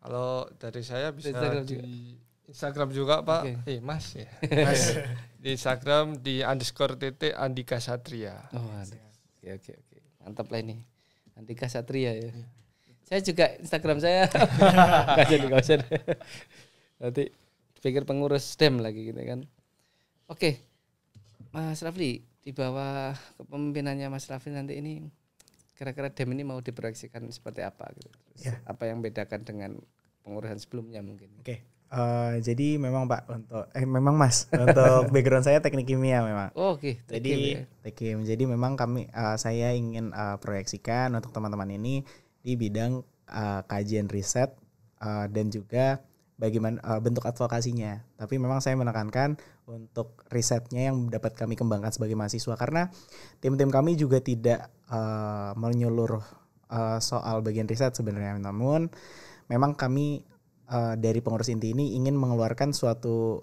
Speaker 4: kalau dari saya bisa
Speaker 1: Instagram
Speaker 4: di Instagram juga Pak.
Speaker 1: Okay.
Speaker 4: Mas ya. Mas. Di Instagram di _Andika Satria.
Speaker 1: Oh, oke. Mantap lah ini. Andika Satria ya. Saya juga Instagram saya. Enggak usah. Nanti pikir pengurus DEM lagi gitu kan. Oke. Mas Rafli, di bawah kepemimpinannya Mas Rafli nanti ini kira-kira DEM ini mau diproyeksikan seperti apa gitu. Terus apa yang bedakan dengan pengurusan sebelumnya mungkin?
Speaker 2: Oke. Jadi memang Pak memang Mas untuk background saya teknik kimia memang.
Speaker 1: Oke.
Speaker 2: Jadi teknik. Jadi memang saya ingin proyeksikan untuk teman-teman ini di bidang kajian riset dan juga bagaimana bentuk advokasinya. Tapi memang saya menekankan untuk risetnya yang dapat kami kembangkan sebagai mahasiswa karena tim-tim kami juga tidak menyeluruh soal bagian riset sebenarnya. Namun memang kami dari pengurus inti ini ingin mengeluarkan suatu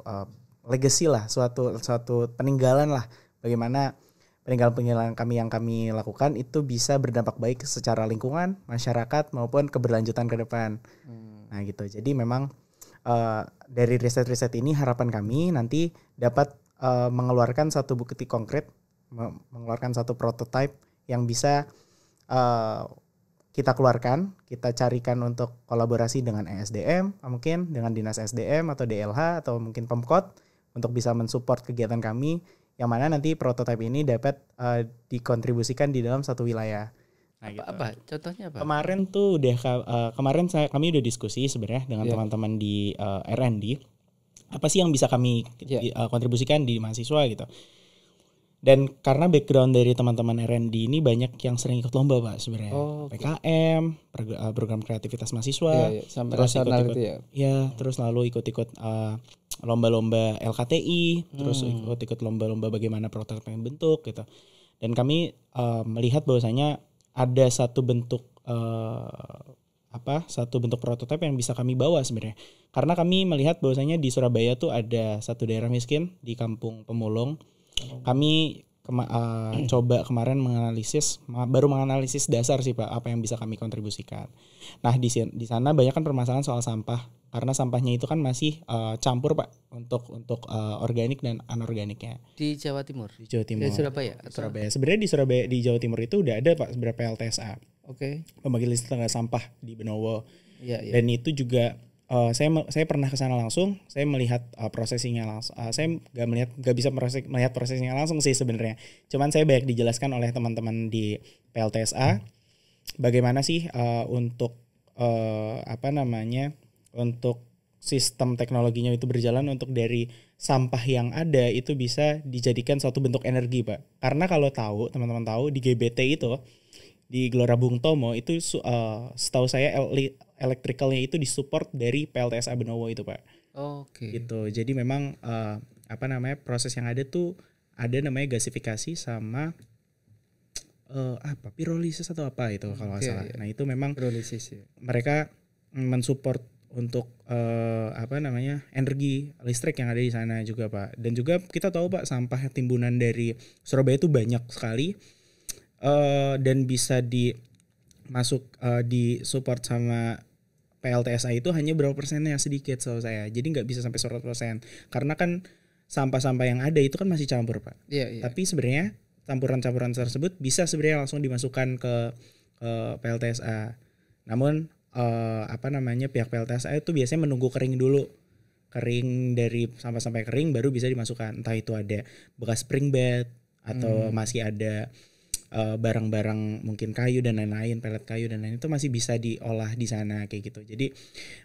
Speaker 2: legacy lah, suatu peninggalan lah, bagaimana peninggalan kami yang kami lakukan itu bisa berdampak baik secara lingkungan, masyarakat maupun keberlanjutan ke depan. Nah gitu. Jadi memang dari riset-riset ini harapan kami nanti dapat mengeluarkan satu bukti konkret, mengeluarkan satu prototipe yang bisa kita keluarkan, kita carikan untuk kolaborasi dengan ESDM, mungkin dengan Dinas SDM atau DLH atau mungkin Pemkot untuk bisa mensupport kegiatan kami yang mana nanti prototipe ini dapat dikontribusikan di dalam satu wilayah.
Speaker 1: Nah, apa? Contohnya apa?
Speaker 2: Kemarin tuh kami udah diskusi sebenarnya dengan teman-teman di R&D. Apa sih yang bisa kami kontribusikan di mahasiswa gitu. Dan karena background dari teman-teman R&D ini banyak yang sering ikut lomba Pak sebenarnya. PKM, program kreativitas mahasiswa, terus ikut-ikut terus lalu ikut-ikut lomba-lomba LKTI, terus ikut-ikut lomba-lomba bagaimana prototipe yang bentuk gitu. Dan kami melihat bahwasanya ada satu bentuk prototipe yang bisa kami bawa sebenarnya. Karena kami melihat bahwasanya di Surabaya tuh ada satu daerah miskin di Kampung Pemulung. Kami coba kemarin baru menganalisis dasar sih Pak apa yang bisa kami kontribusikan. Nah di sana banyak kan permasalahan soal sampah karena sampahnya itu kan masih campur Pak untuk organik dan anorganiknya.
Speaker 1: Di Jawa Timur.
Speaker 2: Di Jawa Timur.
Speaker 1: Di Surabaya.
Speaker 2: Surabaya. Sebenarnya di Surabaya, di Jawa Timur itu udah ada Pak sebenarnya PLTSA.
Speaker 1: Oke.
Speaker 2: Pembagi listrik tenaga sampah di Benowo.
Speaker 1: Iya, iya.
Speaker 2: Dan itu juga saya pernah ke sana langsung, saya melihat prosesinya langsung. Saya nggak bisa melihat prosesnya langsung sih sebenarnya. Cuman saya banyak dijelaskan oleh teman-teman di PLTSA bagaimana sih untuk untuk sistem teknologinya itu berjalan untuk dari sampah yang ada itu bisa dijadikan suatu bentuk energi Pak. Karena kalau teman-teman tahu di GBT itu di Gelora Bung Tomo itu setahu saya electricalnya itu disupport dari PLTSA Benowo itu Pak.
Speaker 1: Oke.
Speaker 2: Gitu. Jadi memang proses yang ada tuh ada namanya gasifikasi sama pirolisis atau apa itu kalau nggak salah.
Speaker 1: Iya.
Speaker 2: Nah itu memang
Speaker 1: Pirolisis ya.
Speaker 2: mereka mensupport untuk energi listrik yang ada di sana juga Pak. Dan juga kita tahu Pak sampah timbunan dari Surabaya itu banyak sekali dan bisa disupport sama PLTSA itu hanya berapa persennya, sedikit setahu saya. Jadi nggak bisa sampai 100% karena kan sampah-sampah yang ada itu kan masih campur Pak.
Speaker 1: Iya, iya.
Speaker 2: Tapi sebenarnya campuran-campuran tersebut bisa sebenarnya langsung dimasukkan ke PLTSA. Namun pihak PLTSA itu biasanya menunggu kering dulu. Kering dari sampai kering baru bisa dimasukkan. Entah itu ada bekas spring bed atau masih ada barang-barang mungkin kayu dan lain-lain, pelet kayu dan lain itu masih bisa diolah di sana kayak gitu. Jadi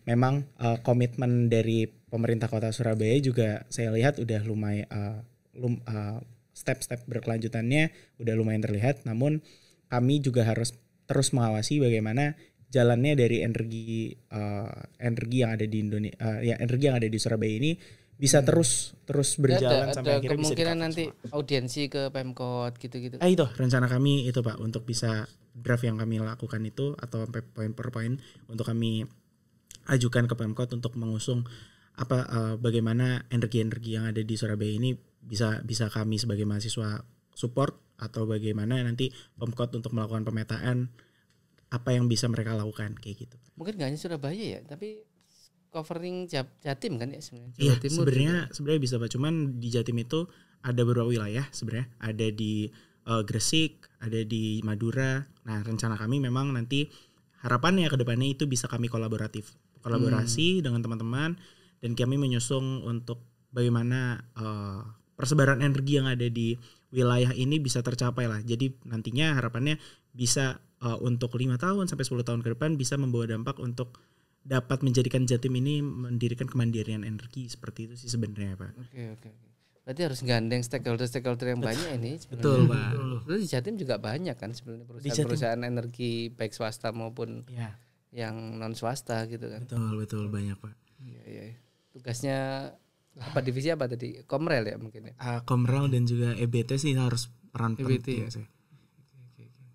Speaker 2: memang komitmen dari pemerintah Kota Surabaya juga saya lihat udah lumayan step-step berkelanjutannya udah lumayan terlihat. Namun kami juga harus terus mengawasi bagaimana jalannya dari energi yang ada di Indonesia, energi yang ada di Surabaya ini bisa terus berjalan sampai akhirnya bisa
Speaker 1: kemungkinan nanti audiensi ke Pemkot gitu-gitu.
Speaker 2: Itu rencana kami itu Pak, untuk bisa draft yang kami lakukan itu atau sampai poin per poin untuk kami ajukan ke Pemkot untuk mengusung bagaimana energi-energi yang ada di Surabaya ini bisa kami sebagai mahasiswa support, atau bagaimana nanti Pemkot untuk melakukan pemetaan apa yang bisa mereka lakukan kayak gitu.
Speaker 1: Mungkin nggak hanya Surabaya ya, tapi covering Jatim kan ya sebenarnya.
Speaker 2: Iya, sebenarnya bisa Pak. Cuman di Jatim itu ada beberapa wilayah sebenarnya. Ada di Gresik, ada di Madura. Nah, rencana kami memang nanti harapannya ke depannya itu bisa kami kolaborasi dengan teman-teman, dan kami menyusung untuk bagaimana persebaran energi yang ada di wilayah ini bisa tercapai lah. Jadi nantinya harapannya bisa untuk 5 tahun sampai 10 tahun ke depan bisa membawa dampak untuk dapat menjadikan Jatim ini mendirikan kemandirian energi, seperti itu sih sebenarnya Pak.
Speaker 1: Oke. Berarti harus gandeng stakeholder yang banyak ini sebenarnya.
Speaker 2: Betul Pak.
Speaker 1: Terus di Jatim juga banyak kan sebenarnya perusahaan energi baik swasta maupun yang non swasta gitu kan.
Speaker 2: Betul banyak Pak.
Speaker 1: Iya. Tugasnya apa, divisi apa tadi? Komrel ya mungkin ya.
Speaker 2: Komrel dan juga EBT sih harus peran penting sih.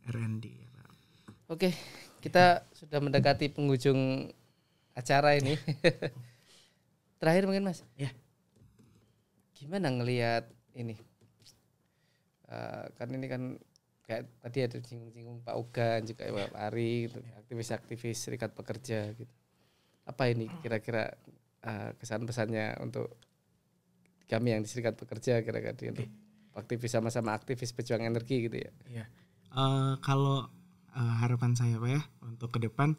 Speaker 2: R&D ya Pak.
Speaker 1: Oke, kita sudah mendekati penghujung acara ini. Terakhir mungkin Mas.
Speaker 2: Ya.
Speaker 1: Gimana ngelihat ini? Kan ini kan kayak tadi ada singgung Pak Ugan juga Pak Ari gitu, aktivis-aktivis serikat pekerja gitu. Apa ini kira-kira kesan pesannya untuk kami yang di serikat pekerja kira-kira untuk aktivis, sama-sama aktivis pejuang energi gitu ya? Iya.
Speaker 2: Kalau harapan saya Pak ya untuk ke depan,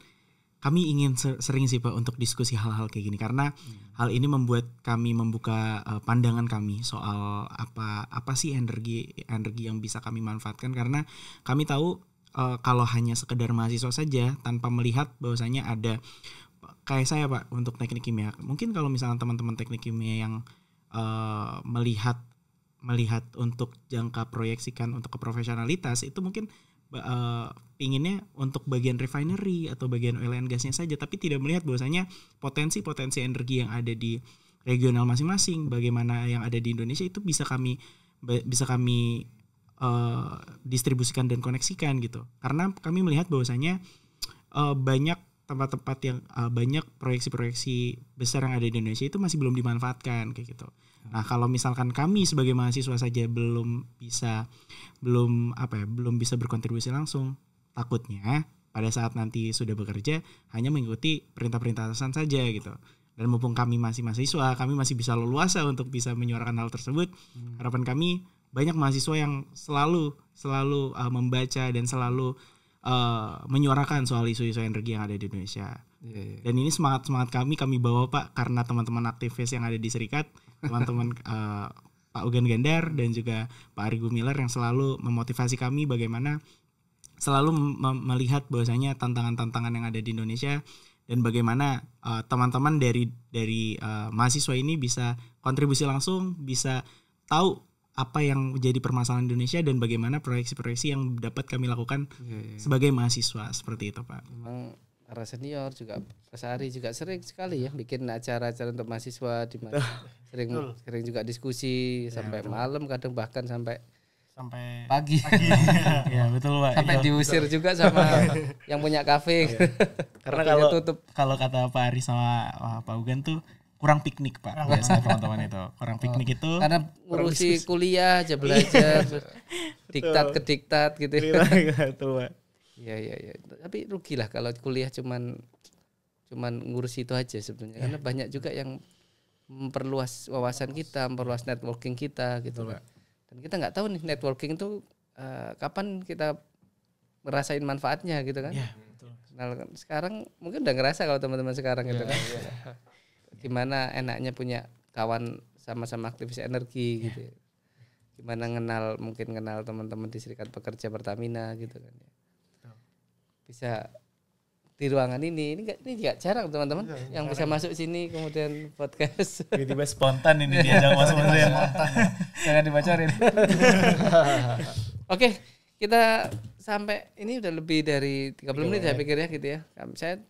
Speaker 2: kami ingin sering sih Pak untuk diskusi hal-hal kayak gini, karena hal ini membuat kami membuka pandangan kami soal apa sih energi yang bisa kami manfaatkan, karena kami tahu kalau hanya sekedar mahasiswa saja tanpa melihat bahwasanya ada kayak saya Pak untuk teknik kimia. Mungkin kalau misalnya teman-teman teknik kimia yang melihat untuk jangka proyeksikan untuk keprofesionalitas itu mungkin pinginnya untuk bagian refinery atau bagian oil and gasnya saja, tapi tidak melihat bahwasanya potensi energi yang ada di regional masing-masing, bagaimana yang ada di Indonesia itu bisa kami distribusikan dan koneksikan gitu. Karena kami melihat bahwasanya banyak tempat-tempat yang banyak proyeksi-proyeksi besar yang ada di Indonesia itu masih belum dimanfaatkan kayak gitu. Nah, kalau misalkan kami sebagai mahasiswa saja belum bisa berkontribusi langsung, takutnya pada saat nanti sudah bekerja hanya mengikuti perintah-perintah atasan saja gitu. Dan mumpung kami masih mahasiswa, kami masih bisa leluasa untuk bisa menyuarakan hal tersebut. Harapan kami banyak mahasiswa yang selalu membaca dan selalu menyuarakan soal isu-isu energi yang ada di Indonesia. Dan ini semangat kami bawa Pak, karena teman-teman aktivis yang ada di Serikat, teman-teman Pak Ugan Gandar dan juga Pak Ari Gumilar yang selalu memotivasi kami bagaimana selalu melihat bahwasanya tantangan-tantangan yang ada di Indonesia dan bagaimana teman-teman dari mahasiswa ini bisa kontribusi langsung, bisa tahu apa yang menjadi permasalahan Indonesia dan bagaimana proyeksi-proyeksi yang dapat kami lakukan sebagai mahasiswa, seperti itu Pak.
Speaker 1: Memang para senior juga, Mas Ari juga sering sekali ya bikin acara-acara untuk mahasiswa di mana sering juga diskusi sampai malam, kadang bahkan sampai pagi.
Speaker 2: Ya betul Pak.
Speaker 1: Sampai diusir juga sama yang punya kafe.
Speaker 2: Karena kalau kata Pak Ari sama Pak Ugan tuh kurang piknik Pak. Biasa teman-teman itu kurang piknik itu.
Speaker 1: Karena ngurusi kuliah aja belajar, diktat ke diktat gitu.
Speaker 2: Betul Pak.
Speaker 1: Iya. Tapi rugilah kalau kuliah cuman ngurusi itu aja sebenarnya. Karena banyak juga yang memperluas wawasan kita, memperluas networking kita gitu.
Speaker 2: Betul, Pak.
Speaker 1: Dan kita nggak tahu nih networking itu kapan kita ngerasain manfaatnya gitu kan.
Speaker 2: Iya, betul.
Speaker 1: Nah, sekarang mungkin udah ngerasa kalau teman-teman sekarang gitu kan. Gimana enaknya punya kawan sama-sama aktivis energi gitu. Gimana mungkin kenal teman-teman di Serikat Pekerja Pertamina gitu kan. Bisa di ruangan ini enggak jarang teman-teman yang bisa masuk sini kemudian podcast.
Speaker 2: Tiba-tiba spontan ini diajak masuk ya. Jangan dibocorin.
Speaker 1: Oke, kita sampai ini udah lebih dari 30 menit saya pikir ya gitu ya. Saya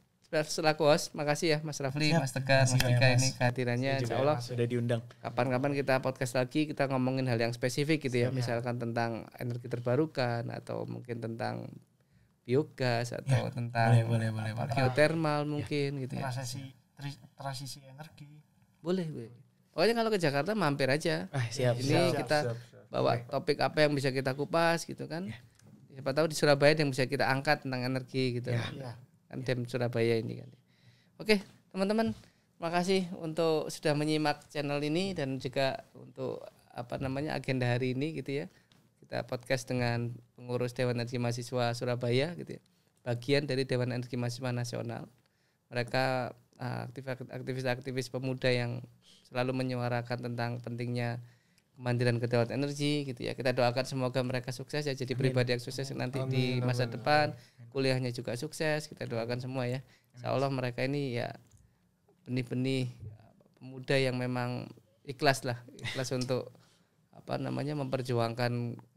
Speaker 1: selaku host, makasih ya Mas Rafli, Mas Tegar, Mas Dika ini kehadirannya. Insyaallah
Speaker 2: sudah diundang.
Speaker 1: Kapan-kapan kita podcast lagi, kita ngomongin hal yang spesifik gitu ya, misalkan tentang energi terbarukan atau mungkin tentang biogas atau tentang
Speaker 2: boleh.
Speaker 1: geothermal mungkin gitu ya.
Speaker 3: Transisi energi.
Speaker 1: Boleh. Pokoknya kalau ke Jakarta mampir aja.
Speaker 2: Siap.
Speaker 1: Kita bawa topik apa yang bisa kita kupas gitu kan. Siapa tahu di Surabaya yang bisa kita angkat tentang energi gitu. Kan Dem Surabaya ini kan. Oke, teman-teman, makasih untuk sudah menyimak channel ini dan juga untuk agenda hari ini gitu ya. Kita podcast dengan pengurus Dewan Energi Mahasiswa Surabaya gitu ya. Bagian dari Dewan Energi Mahasiswa Nasional. Mereka aktivis-aktivis pemuda yang selalu menyuarakan tentang pentingnya kemandirian kedaulatan energi gitu ya. Kita doakan semoga mereka sukses ya, jadi pribadi yang sukses nanti di masa depan, kuliahnya juga sukses. Kita doakan semua ya. Insyaallah mereka ini ya benih-benih pemuda yang memang ikhlas untuk memperjuangkan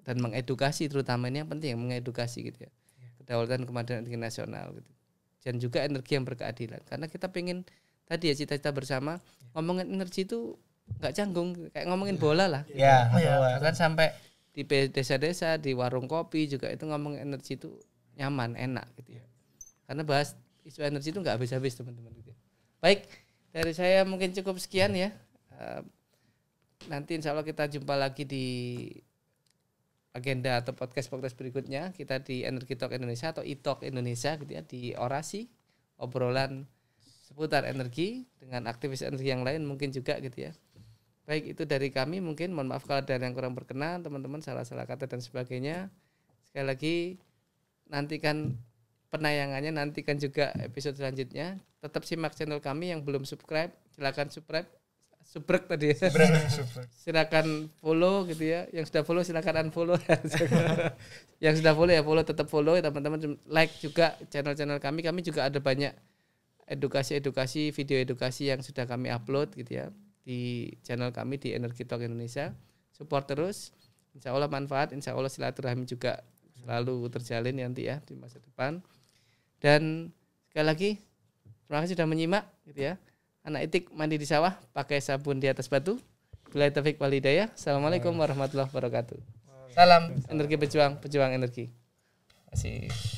Speaker 1: dan mengedukasi, terutama ini yang penting mengedukasi gitu ya. Kedaulatan kemandirian energi nasional gitu. Dan juga energi yang berkeadilan. Karena kita pengen tadi ya cita-cita bersama ngomongin energi itu nggak canggung, kayak ngomongin bola lah. Bahkan sampai di desa-desa, di warung kopi juga itu ngomongin energi itu nyaman, enak gitu ya. Karena bahas isu energi itu nggak habis-habis teman-teman gitu. Baik, dari saya mungkin cukup sekian ya. Nanti insya Allah kita jumpa lagi di agenda atau podcast berikutnya. Kita di Energi Talk Indonesia atau e-talk Indonesia gitu ya, di Orasi, obrolan seputar energi dengan aktivis energi yang lain mungkin juga gitu ya. Baik, itu dari kami, mungkin mohon maaf kalau ada yang kurang berkenan teman-teman, salah-salah kata dan sebagainya. Sekali lagi nantikan penayangannya, nantikan juga episode selanjutnya. Tetap simak channel kami, yang belum subscribe silakan subscribe tadi ya. Silakan follow gitu ya. Yang sudah follow silakan unfollow. Yang sudah follow ya follow, tetap follow ya teman-teman. Like juga channel-channel kami. Kami juga ada banyak edukasi, video edukasi yang sudah kami upload gitu ya di channel kami di Energi Talk Indonesia. Support terus. Insya Allah manfaat, insya Allah silaturahmi juga selalu terjalin nanti ya di masa depan. Dan sekali lagi terima kasih sudah menyimak gitu ya. Anak etik mandi di sawah, pakai sabun di atas batu. Billahi taufiq wal hidayah. Assalamualaikum warahmatullahi wabarakatuh. Salam energi pejuang energi. Terima kasih.